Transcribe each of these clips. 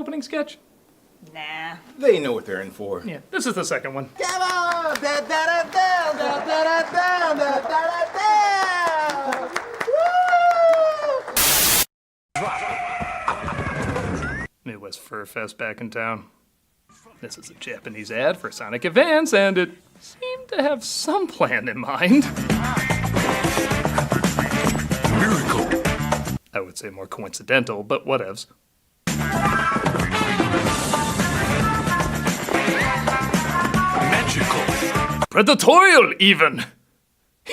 opening sketch? Nah. They know what they're in for. Yeah, this is the second one. Come on! Midwest Fur Fest back in town. This is a Japanese ad for Sonic Advance, and it seemed to have some plan in mind. Miracle. I would say more coincidental, but whatevs. Magical. Predatorial, even!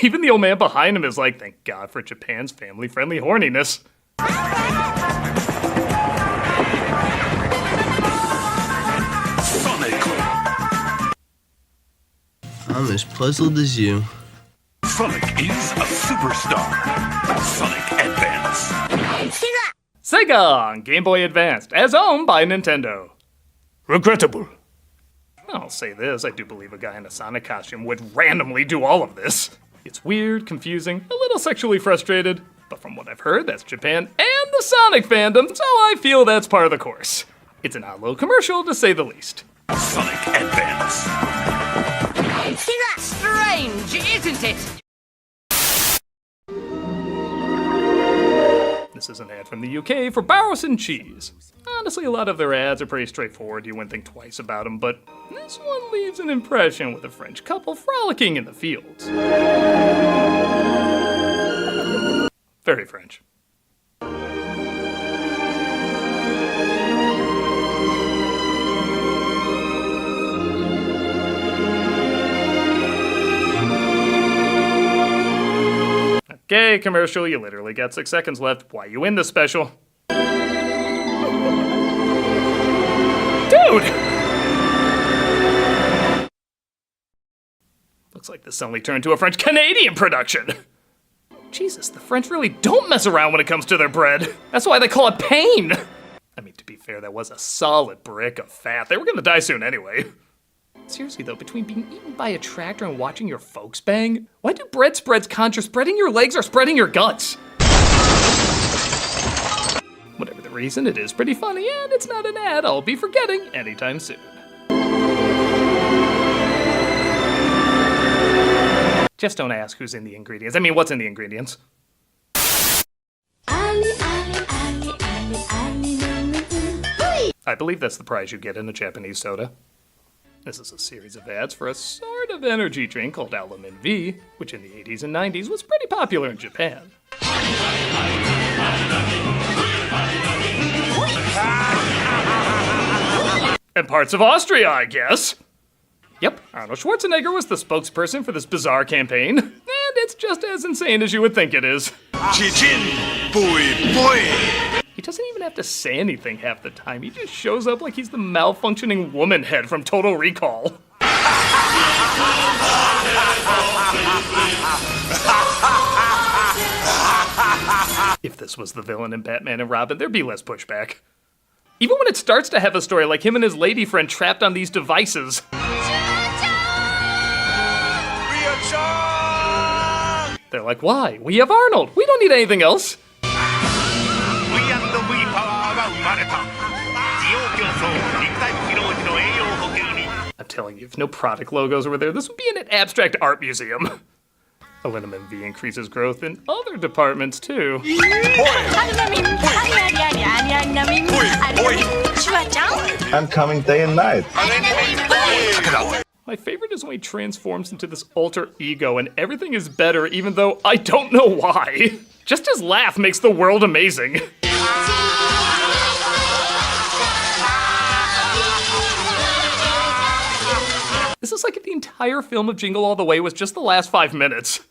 Even the old man behind him is like, thank God for Japan's family-friendly horniness. I'm as puzzled as you. Sonic is a superstar. Sonic Advance. Sega on Game Boy Advanced, as owned by Nintendo. Regrettable. I'll say this, I do believe a guy in a Sonic costume would randomly do all of this. It's weird, confusing, a little sexually frustrated, but from what I've heard, that's Japan and the Sonic fandom, so I feel that's part of the course. It's an odd little commercial, to say the least. Sonic Advance. Strange, isn't it? This is an ad from the UK for Barrows and Cheese. Honestly, a lot of their ads are pretty straightforward, you wouldn't think twice about them, but this one leaves an impression with a French couple frolicking in the fields. Very French. Okay, commercial, you literally got 6 seconds left. Why you in this special? Dude! Looks like this suddenly turned to a French-Canadian production. Jesus, the French really don't mess around when it comes to their bread. That's why they call it pain. I mean, to be fair, that was a solid brick of fat. They were gonna die soon anyway. Seriously though, between being eaten by a tractor and watching your folks bang, why do bread spreads conjure spreading your legs or spreading your guts? Whatever the reason, it is pretty funny, and it's not an ad I'll be forgetting anytime soon. Just don't ask who's in the ingredients. I mean, what's in the ingredients? I believe that's the prize you get in a Japanese soda. This is a series of ads for a sort of energy drink called Alamin V, which in the 80s and 90s was pretty popular in Japan. And parts of Austria, I guess. Yep, Arnold Schwarzenegger was the spokesperson for this bizarre campaign, and it's just as insane as you would think it is. Chichin, boy, boy. He doesn't even have to say anything half the time. He just shows up like he's the malfunctioning woman head from Total Recall. If this was the villain in Batman and Robin, there'd be less pushback. Even when it starts to have a story like him and his lady friend trapped on these devices. They're like, why? We have Arnold. We don't need anything else. I'm telling you, if no product logos were there, this would be an abstract art museum. Aluminum V increases growth in other departments, too. I'm coming day and night. My favorite is when he transforms into this alter ego and everything is better even though I don't know why. Just his laugh makes the world amazing. This is like if the entire film of Jingle All the Way was just the last 5 minutes.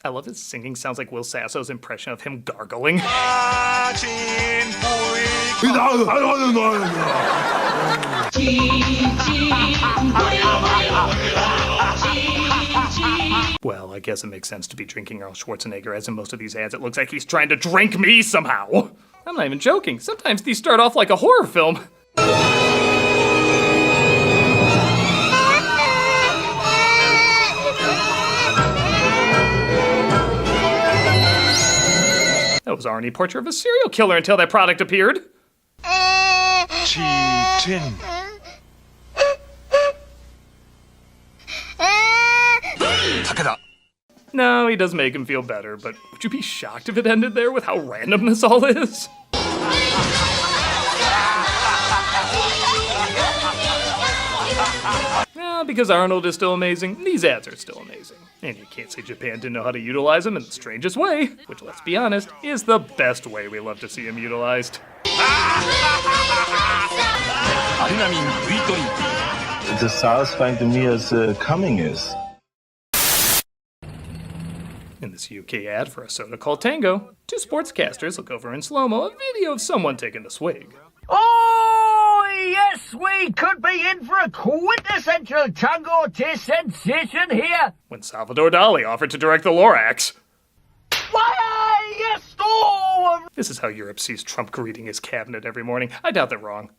I love his singing sounds like Will Sasso's impression of him gargling. Well, I guess it makes sense to be drinking Arnold Schwarzenegger, as in most of these ads it looks like he's trying to drink me somehow. I'm not even joking. Sometimes these start off like a horror film. That was Arnie portrait of a serial killer until that product appeared. Cheating. Takeda. No, he does make him feel better, but would you be shocked if it ended there with how random this all is? Yeah, because Arnold is still amazing, these ads are still amazing. And you can't say Japan didn't know how to utilize them in the strangest way, which, let's be honest, is the best way we love to see them utilized. It's as satisfying to me as coming is. In this UK ad for a soda called Tango, two sportscasters look over in slow-mo a video of someone taking a swig. Oh, yes, we could be in for a quintessential tango taste sensation here. When Salvador Dali offered to direct the Lorax. Why, yes, oh! This is how Europe sees Trump greeting his cabinet every morning. I doubt they're wrong.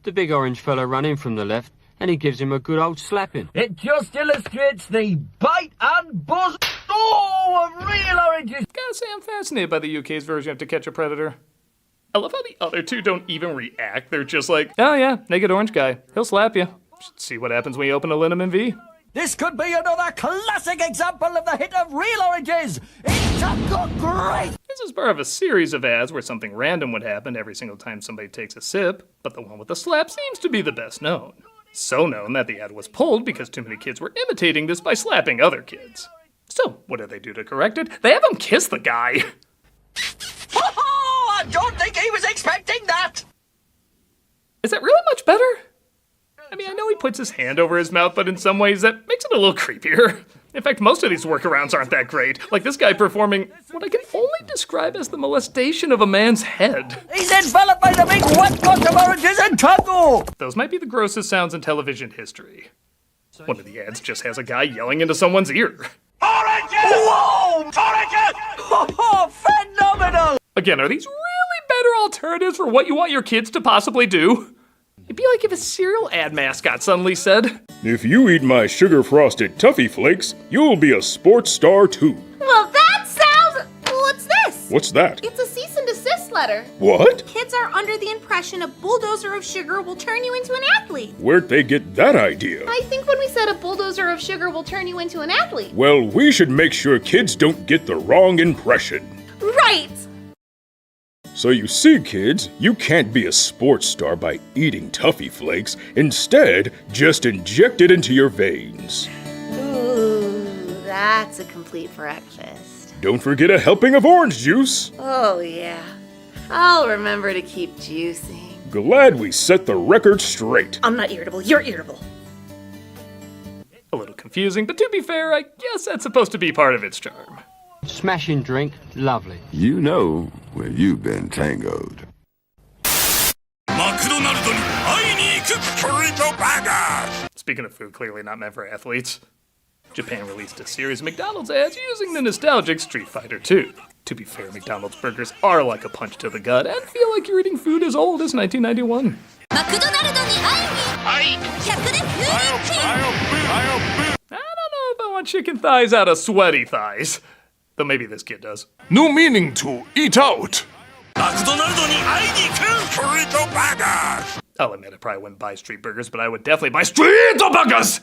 The big orange fella ran in from the left, and he gives him a good old slapping. It just illustrates the bite and buzz of real oranges. Gotta say, I'm fascinated by the UK's version of To Catch a Predator. I love how the other two don't even react. They're just like, oh yeah, naked orange guy. He'll slap you. Should see what happens when you open a Linneman V. This could be another classic example of the hit of real oranges. It's a great. This is part of a series of ads where something random would happen every single time somebody takes a sip, but the one with the slap seems to be the best known. So known that the ad was pulled because too many kids were imitating this by slapping other kids. So, what did they do to correct it? They have him kiss the guy. Oh, I don't think he was expecting that. Is that really much better? I mean, I know he puts his hand over his mouth, but in some ways that makes it a little creepier. In fact, most of these workarounds aren't that great. Like this guy performing what I can only describe as the molestation of a man's head. He's enveloped by the big wet bunch of oranges and tango. Those might be the grossest sounds in television history. One of the ads just has a guy yelling into someone's ear. Oranges! Whoa! Oranges! Oh, phenomenal! Again, are these really better alternatives for what you want your kids to possibly do? It'd be like if a cereal ad mascot suddenly said, If you eat my sugar-frosted Tuffy Flakes, you'll be a sports star too. Well, that sounds... What's this? What's that? It's a cease and desist letter. What? Kids are under the impression a bulldozer of sugar will turn you into an athlete. Where'd they get that idea? I think when we said a bulldozer of sugar will turn you into an athlete. Well, we should make sure kids don't get the wrong impression. Right! So you see, kids, you can't be a sports star by eating Tuffy Flakes. Instead, just inject it into your veins. Ooh, that's a complete breakfast. Don't forget a helping of orange juice. Oh, yeah. I'll remember to keep juicing. Glad we set the record straight. I'm not irritable, you're irritable. a little confusing, but to be fair, I guess that's supposed to be part of its charm. Smashing drink, lovely. You know when you've been tangoed. McDonald に会いに行くPrepara! Speaking of food clearly not meant for athletes, Japan released a series of McDonald's ads using the nostalgic Street Fighter 2. To be fair, McDonald's burgers are like a punch to the gut and feel like you're eating food as old as 1991. I don't know if I want chicken thighs out of sweaty thighs. Though maybe this kid does. No meaning to eat out. McDonald に会いに行くPrepara! I'll admit I probably wouldn't buy street burgers, but I would definitely buy street burgers!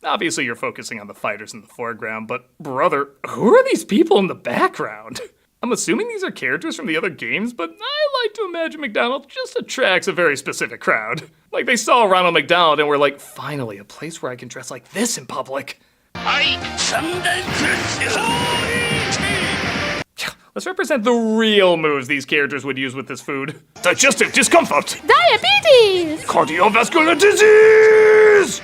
Obviously you're focusing on the fighters in the foreground, but brother, who are these people in the background? I'm assuming these are characters from the other games, but I like to imagine McDonald's just attracts a very specific crowd. Like they saw Ronald McDonald and were like, finally, a place where I can dress like this in public. Let's represent the real moves these characters would use with this food. Digestive discomfort! Diabetes! Cardiovascular disease!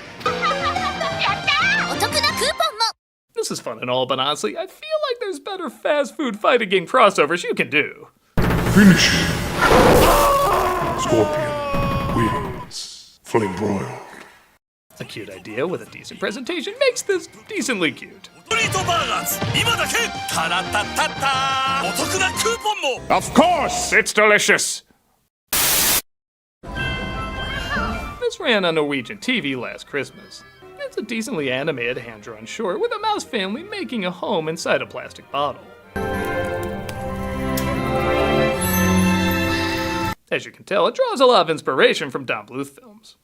This is fun and all, but honestly, I feel like there's better fast food fighting game crossovers you can do. Finish him. Scorpion wins. Flame broiled. A cute idea with a decent presentation makes this decently cute. Of course! It's delicious! This ran on Norwegian TV last Christmas. It's a decently animated hand-drawn short with a mouse family making a home inside a plastic bottle. As you can tell, it draws a lot of inspiration from Don Bluth films.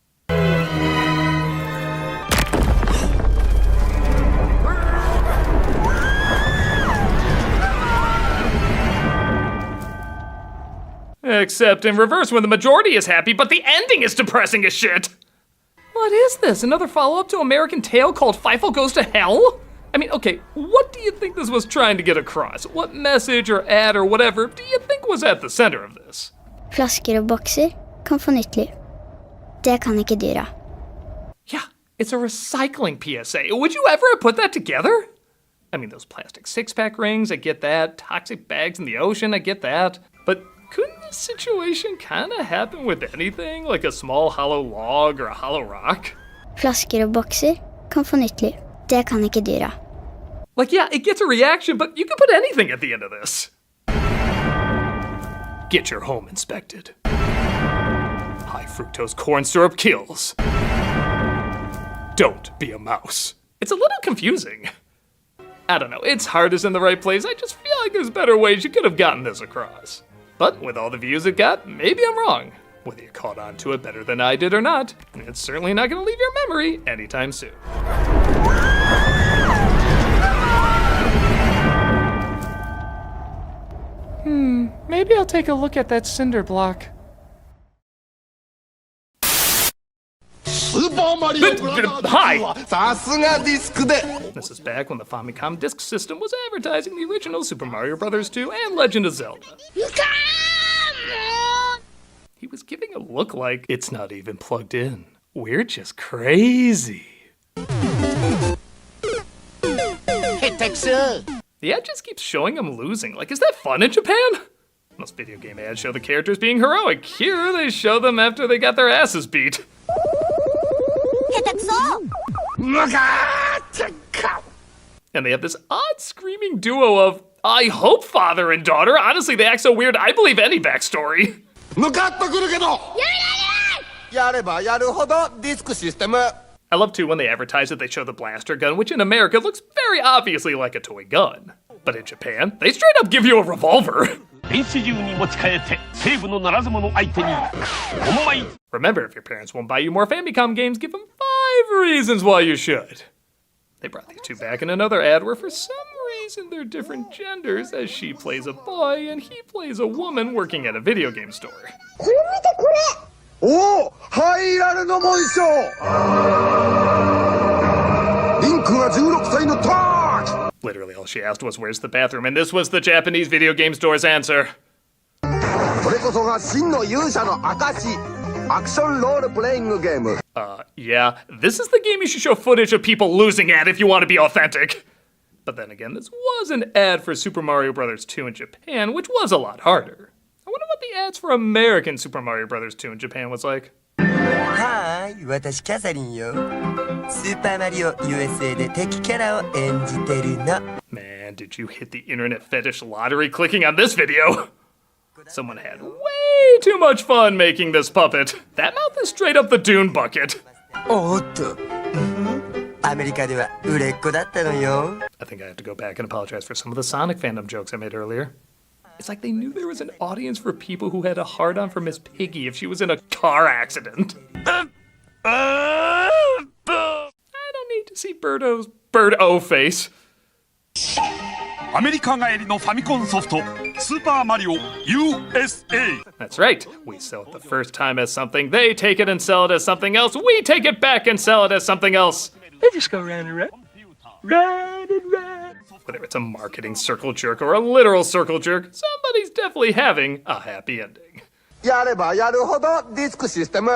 Except in reverse when the majority is happy, but the ending is depressing as shit. What is this? Another follow-up to American Tail called Feifel Goes to Hell? I mean, okay, what do you think this was trying to get across? What message or ad or whatever do you think was at the center of this? Flasker og bokser kan få nytt liv. Det kan ikke dyra. Yeah, it's a recycling PSA. Would you ever have put that together? I mean, those plastic six-pack rings, I get that. Toxic bags in the ocean, I get that. But couldn't this situation kind of happen with anything? Like a small hollow log or a hollow rock? Flasker og bokser kan få nytt liv. Det kan ikke dyra. Like, yeah, it gets a reaction, but you can put anything at the end of this. Get your home inspected. High fructose corn syrup kills. Don't be a mouse. It's a little confusing. I don't know, its heart is in the right place. I just feel like there's better ways you could have gotten this across. But with all the views it got, maybe I'm wrong. Whether you caught on to it better than I did or not, it's certainly not gonna leave your memory anytime soon. Maybe I'll take a look at that cinder block. Hi! This is back when the Famicom Disk System was advertising the original Super Mario Bros. 2 and Legend of Zelda. He was giving a look like it's not even plugged in. We're just crazy. Hey, Texas! The ad just keeps showing him losing. Like, is that fun in Japan? Most video game ads show the characters being heroic. Here, they show them after they got their asses beat. And they have this odd screaming duo of, I hope father and daughter. Honestly, they act so weird, I believe any backstory. I love too when they advertise it, they show the blaster gun, which in America looks very obviously like a toy gun. But in Japan, they straight up give you a revolver. Remember, if your parents won't buy you more Famicom games, give them 5 reasons why you should. They brought these two back in another ad where for some reason they're different genders, as she plays a boy and he plays a woman working at a video game store. Literally all she asked was, where's the bathroom? And this was the Japanese video game store's answer. Yeah, this is the game you should show footage of people losing at if you want to be authentic. But then again, this was an ad for Super Mario Bros. 2 in Japan, which was a lot harder. I wonder what the ads for American Super Mario Bros. 2 in Japan was like. Hi, 私キャサリンよ。スーパーマリオ USA で敵キャラを演じてるの。 Man, did you hit the internet fetish lottery clicking on this video? Someone had way too much fun making this puppet. That mouth is straight up the Dune bucket. おっと。アメリカでは売れっ子だったのよ。 I think I have to go back and apologize for some of the Sonic fandom jokes I made earlier. It's like they knew there was an audience for people who had a hard-on for Miss Piggy if she was in a car accident. I don't need to see Bird-O face. アメリカ帰りのファミコンソフトスーパーマリオ USA. That's right. We sell it the first time as something, they take it and sell it as something else, we take it back and sell it as something else. They just go round and round. Round and round. Whether it's a marketing circle jerk or a literal circle jerk, somebody's definitely having a happy ending. やればやるほどディスクシステム。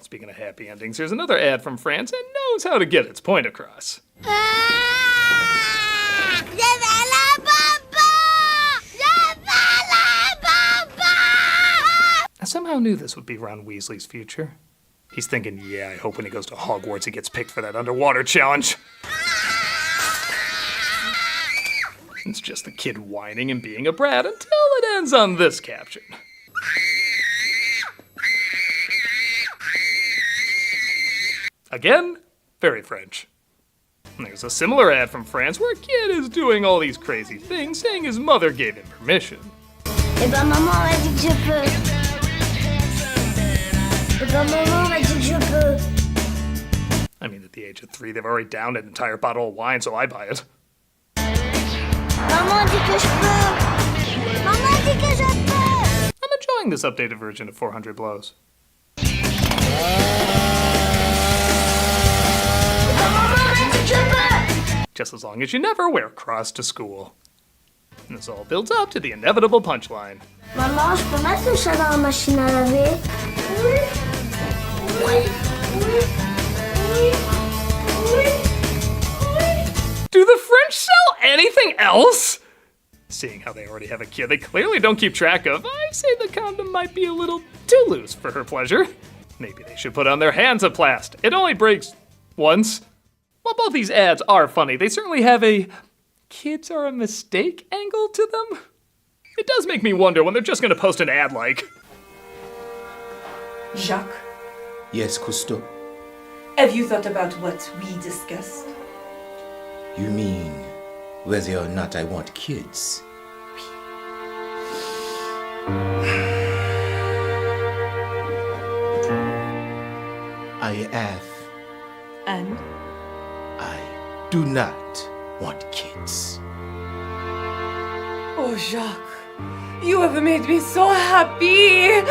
Speaking of happy endings, here's another ad from France and knows how to get its point across. I somehow knew this would be Ron Weasley's future. He's thinking, yeah, I hope when he goes to Hogwarts he gets picked for that underwater challenge. It's just the kid whining and being a brat until it ends on this caption. Again, very French. And there's a similar ad from France where a kid is doing all these crazy things saying his mother gave him permission. Eh ben maman m'a dit que je peux. Eh ben maman m'a dit que je peux. I mean, at the age of 3, they've already downed an entire bottle of wine, so I buy it. Maman dit que je peux. Maman dit que je peux. I'm enjoying this updated version of 400 Blows. Just as long as you never wear cross to school. And this all builds up to the inevitable punchline. Maman, je peux mettre le chat dans la machine à laver? Oui. Oui. Do the French sell anything else? Seeing how they already have a kid they clearly don't keep track of, I say the condom might be a little too loose for her pleasure. Maybe they should put on their Hansaplast. It only breaks once. While both these ads are funny, they certainly have a kids are a mistake angle to them. It does make me wonder when they're just gonna post an ad like, Jacques, Yes, Cousteau. have you thought about what we discussed? You mean whether or not I want kids? I have. And? I do not want kids. Oh, Jacques, you have made me so happy.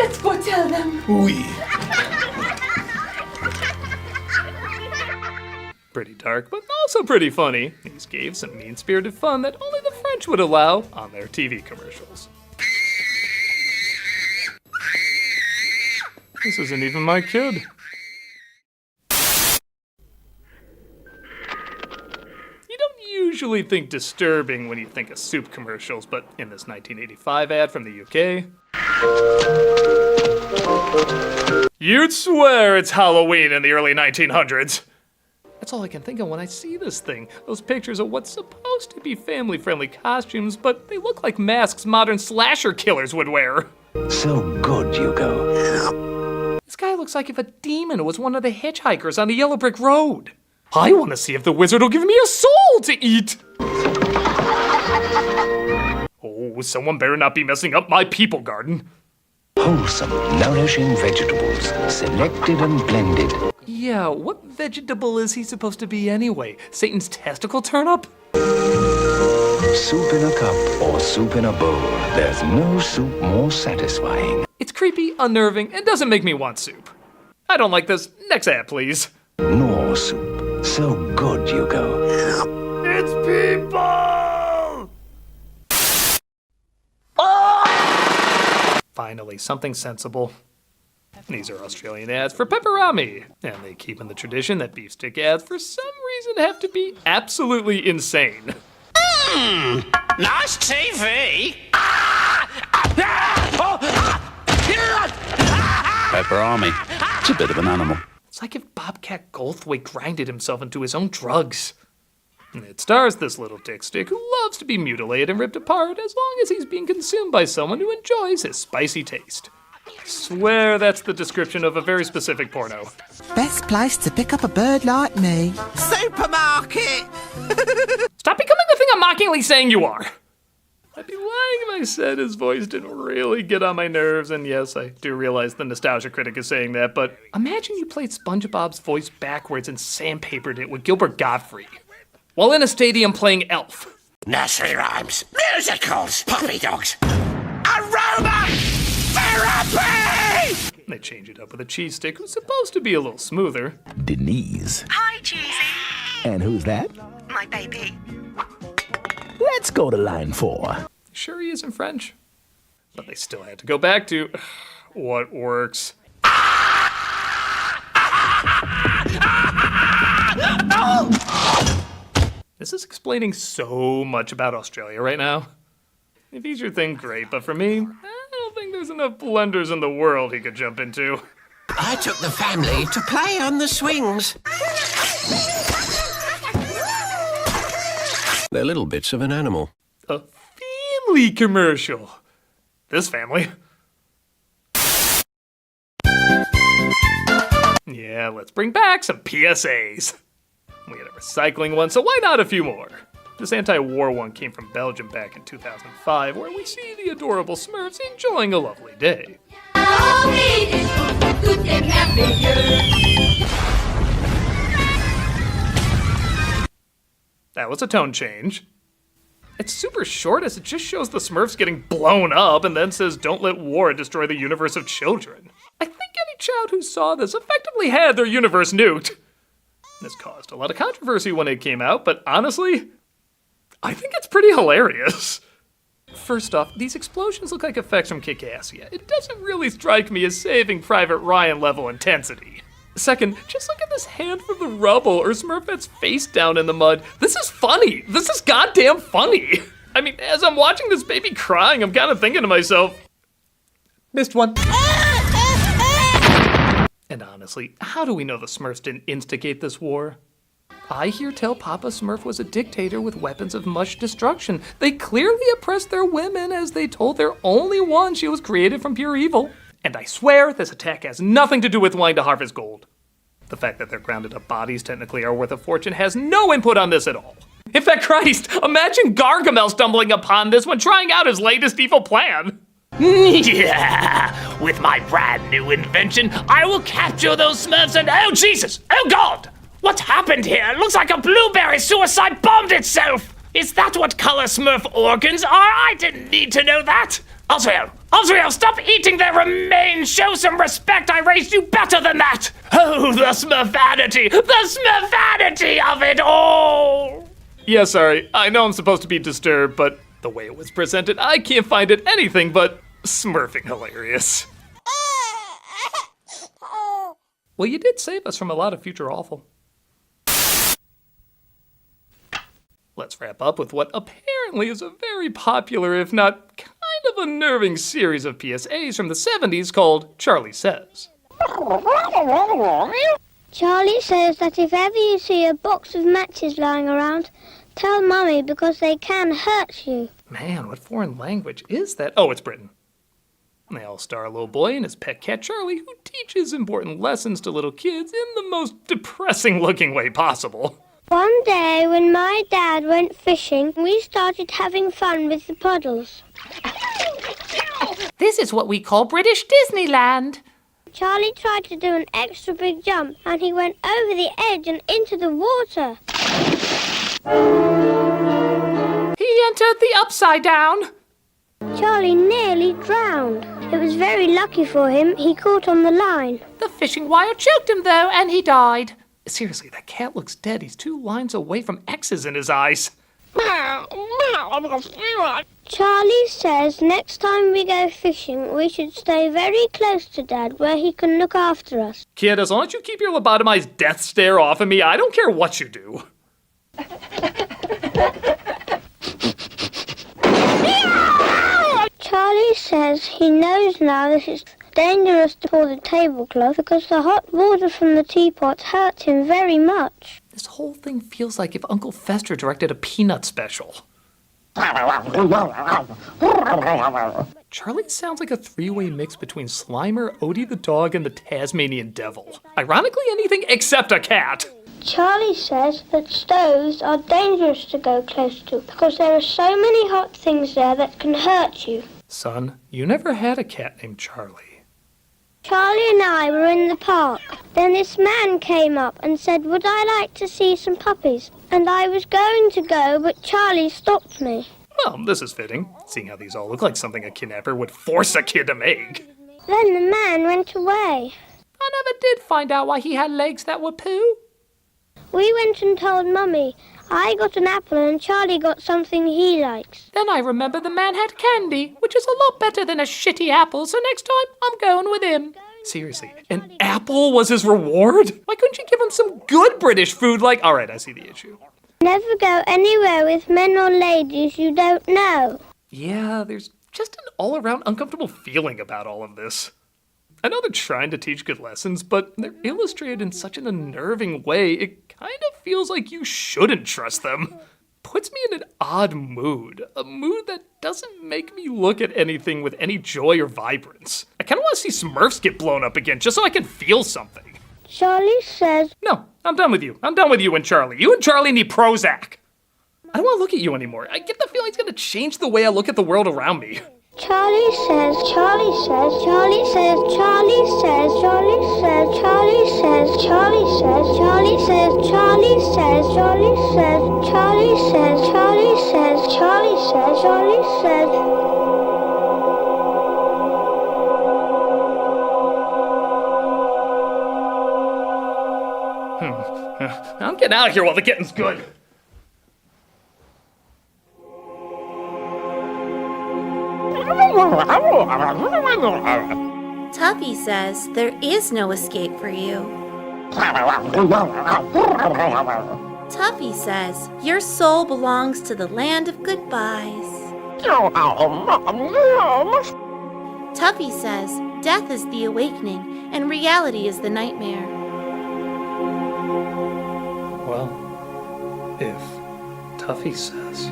Let's go tell them. Oui. pretty dark, but also pretty funny. These gave some mean-spirited fun that only the French would allow on their TV commercials. This isn't even my kid. You don't usually think disturbing when you think of soup commercials, but in this 1985 ad from the UK, you'd swear it's Halloween in the early 1900s. That's all I can think of when I see this thing. Those pictures of what's supposed to be family-friendly costumes, but they look like masks modern slasher killers would wear. So good, Hugo. This guy looks like if a demon was one of the hitchhikers on the Yellow Brick Road. I want to see if the wizard will give me a soul to eat. Oh, someone better not be messing up my people garden. Wholesome, nourishing vegetables, selected and blended. Yeah, what vegetable is he supposed to be anyway? Satan's testicle turnip? Soup in a cup or soup in a bowl. There's no soup more satisfying. It's creepy, unnerving, and doesn't make me want soup. I don't like this. Next ad, please. More soup. So good, Hugo. It's people! Finally, something sensible. These are Australian ads for pepperami, and they keep in the tradition that beef stick ads for some reason have to be absolutely insane. Nice TV. Pepperami. It's a bit of an animal. It's like if Bobcat Goldthwait grinded himself into his own drugs. And it stars this little dick stick who loves to be mutilated and ripped apart as long as he's being consumed by someone who enjoys his spicy taste. I swear that's the description of a very specific porno. Best place to pick up a bird like me. Supermarket. Stop becoming the thing I'm mockingly saying you are. I'd be lying if I said his voice didn't really get on my nerves, and yes, I do realize the nostalgia critic is saying that, but imagine you played SpongeBob's voice backwards and sandpapered it with Gilbert Gottfried, while in a stadium playing Elf. Nursery rhymes, musicals, puppy dogs, aroma therapy! They change it up with a cheese stick who's supposed to be a little smoother. Denise. Hi, Cheesy. And who's that? My baby. Let's go to line 4. Sure he isn't French. But they still had to go back to what works. This is explaining so much about Australia right now. If he's your thing, great, but for me, I don't think there's enough blenders in the world he could jump into. I took the family to play on the swings. They're little bits of an animal. A family commercial. This family. Yeah, let's bring back some PSAs. We had a recycling one, so why not a few more? This anti-war one came from Belgium back in 2005, where we see the adorable Smurfs enjoying a lovely day. That was a tone change. It's super short as it just shows the Smurfs getting blown up and then says, "Don't let war destroy the universe of children." I think any child who saw this effectively had their universe nuked. This caused a lot of controversy when it came out, but honestly, I think it's pretty hilarious. First off, these explosions look like effects from Kick-Assia. It doesn't really strike me as Saving Private Ryan level intensity. Second, just look at this hand from the rubble or Smurfette's face down in the mud. This is funny. This is goddamn funny. I mean, as I'm watching this baby crying, I'm kind of thinking to myself, missed one. And honestly, how do we know the Smurfs didn't instigate this war? I hear tell Papa Smurf was a dictator with weapons of much destruction. They clearly oppressed their women as they told their only one she was created from pure evil. And I swear this attack has nothing to do with wanting to harvest gold. The fact that their grounded up bodies technically are worth a fortune has no input on this at all. In fact, Christ, imagine Gargamel stumbling upon this when trying out his latest evil plan. Yeah, with my brand new invention, I will capture those Smurfs and oh Jesus, oh God! What's happened here? It looks like a blueberry suicide bombed itself! Is that what color Smurf organs are? I didn't need to know that! Osriel, stop eating their remains! Show some respect! I raised you better than that! Oh, the Smurfanity of it all! Yeah, sorry, I know I'm supposed to be disturbed, but the way it was presented, I can't find it anything but smurfing hilarious. Well, you did save us from a lot of future awful. Let's wrap up with what apparently is a very popular, if not kind of unnerving series of PSAs from the 70s called Charlie Says. Charlie says that if ever you see a box of matches lying around, tell Mummy because they can hurt you. Man, what foreign language is that? Oh, it's Britain. They all star a little boy and his pet cat Charlie, who teaches important lessons to little kids in the most depressing looking way possible. One day when my dad went fishing, we started having fun with the puddles. This is what we call British Disneyland. Charlie tried to do an extra big jump and he went over the edge and into the water. He entered the upside down. Charlie nearly drowned. It was very lucky for him, he caught on the line. The fishing wire choked him though and he died. Seriously, that cat looks dead. He's 2 lines away from X's in his eyes. Charlie says next time we go fishing, we should stay very close to Dad where he can look after us. Kid, as long as you keep your lobotomized death stare off of me, I don't care what you do. Charlie says he knows now that it's dangerous to pull the tablecloth because the hot water from the teapot hurt him very much. This whole thing feels like if Uncle Fester directed a Peanut special. Charlie sounds like a 3-way mix between Slimer, Odie the dog, and the Tasmanian devil. Ironically, anything except a cat. Charlie says that stoves are dangerous to go close to because there are so many hot things there that can hurt you. Son, you never had a cat named Charlie. Charlie and I were in the park. Then this man came up and said, would I like to see some puppies? And I was going to go, but Charlie stopped me. Well, this is fitting, seeing how these all look like something a kidnapper would force a kid to make. Then the man went away. I never did find out why he had legs that were poo. We went and told Mummy. I got an apple and Charlie got something he likes. Then I remember the man had candy, which is a lot better than a shitty apple, so next time I'm going with him. Seriously, an apple was his reward? Why couldn't you give him some good British food like... Alright, I see the issue. Never go anywhere with men or ladies you don't know. Yeah, there's just an all-around uncomfortable feeling about all of this. I know they're trying to teach good lessons, but they're illustrated in such an unnerving way, it kind of feels like you shouldn't trust them. Puts me in an odd mood, a mood that doesn't make me look at anything with any joy or vibrance. I kind of want to see Smurfs get blown up again, just so I can feel something. Charlie says... No, I'm done with you. I'm done with you and Charlie. You and Charlie need Prozac. I don't want to look at you anymore. I get the feeling it's gonna change the way I look at the world around me. Charlie says, Charlie says, Charlie says, Charlie says, Charlie says, Charlie says, Charlie says, Charlie says, Charlie says, Charlie says, Charlie says, Charlie says, Charlie says, Charlie says. I'm getting out of here while the getting's good. Tuffy says there is no escape for you. Tuffy says your soul belongs to the land of goodbyes. Tuffy says death is the awakening and reality is the nightmare. Well, if Tuffy says...